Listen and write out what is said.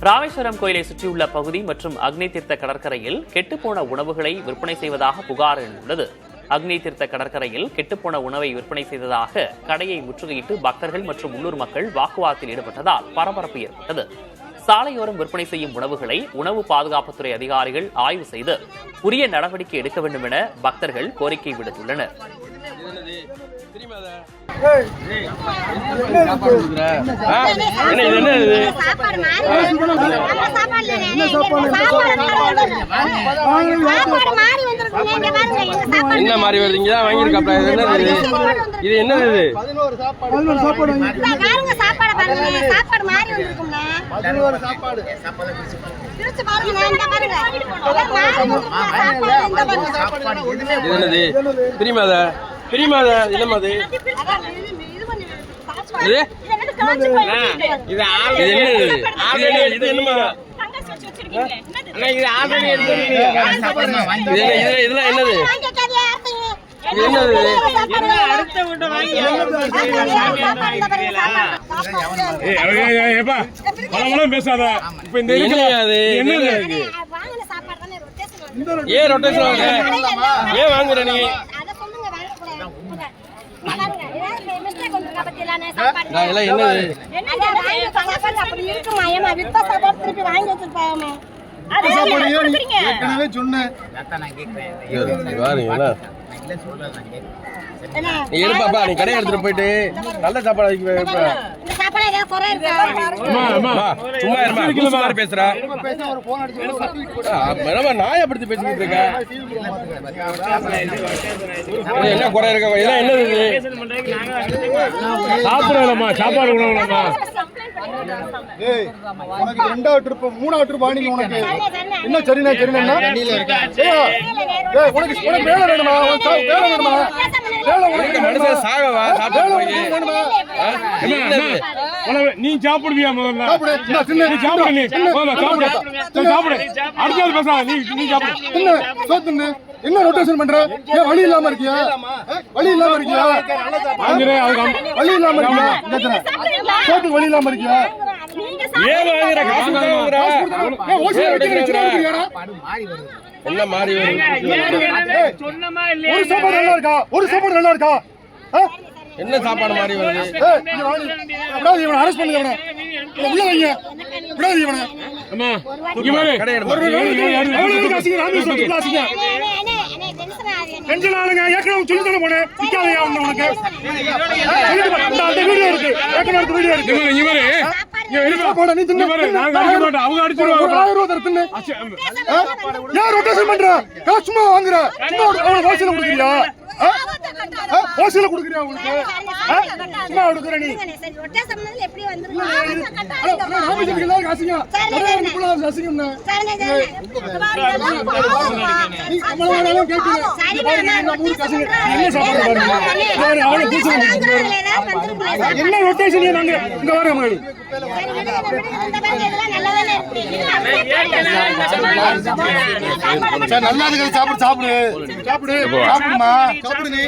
ராமேஸ்வரம் கோயிலை சுற்றியுள்ள பகுதி மற்றும் அக்னி தீர்த்த கடற்கரையில் கெட்டுப்போன உணவுகளை விற்பனை செய்வதாக புகார் எழுந்துள்ளது. அக்னி தீர்த்த கடற்கரையில் கெட்டுப்போன உணவை விற்பனை செய்ததாக கடையை முற்றுகையிட்டு பக்தர்கள் மற்றும் உள்ளூர் மக்கள் வாக்குவாதத்தில் ஈடுபட்டதால் பரபரப்பு ஏற்பட்டது. சாலையோரம் விற்பனை செய்யும் உணவுகளை உணவு பாதுகாப்புத்துறை அதிகாரிகள் ஆய்வு செய்து உரிய நடவடிக்கை எடுக்க வேண்டும் என பக்தர்கள் கோரிக்கை விடுத்துள்ளனர். என்ன மாதிரி வருது? வாங்கியிருக்காப்ல. இது என்னது? பிரிமாதா பிரிமாதா இல்லமாது இது என்னமா இதெல்லாம் என்னது? பேசாத. ஏன் ரொட்டேஷன் ஏன் வாங்குற நீ? எடுப்பாப்பா, நீ கடையை எடுத்துட்டு போயிட்டு நல்ல சாப்பாடு சும்மா பேசுறா. நாயப்படுத்தி பேசிக்கிட்டு இருக்க. என்ன குறை இருக்க? இதெல்லாம் என்னது? சாப்பிடலாமா? சாப்பாடு உணவுலாமா? ரெண்டாவது ட்ரிப் மூணாவது ட்ரிப் வாங்கி உனக்கு என்ன சரிண்ணா சரிண்ணா உனக்கு வேலை வேணுமா? வேலை வேணுமா? நீ சாப்பிடுவியா? முதல்ல என்ன ரொட்டேஷன் பண்ற? ஏன் வழி இல்லாம இருக்கியா? வழி இல்லாம இருக்கியா? வழி இல்லாம இருக்கியா? சோத்துக்கு வழி இல்லாம இருக்கியா? என்ன மாறி ஒரு சாப்பாடு நல்லா இருக்கா? ஒரு சாப்பாடு நல்லா இருக்கா? என்ன சாப்பாடு மாறி வருது? இவனை அரெஸ்ட் பண்ணுங்க. உள்ள வைங்க. சும்மா வாங்குற ஓசில குடுக்குறியா? உங்களுக்கு சும்மா கொடுக்குற நீ என்ன ரொட்டேஷன் நாங்க இங்க வரோம். நல்லா இருக்கு. சாப்பிடு சாப்பிடு சாப்பிடு சாப்பிடுமா சாப்பிடு நீ.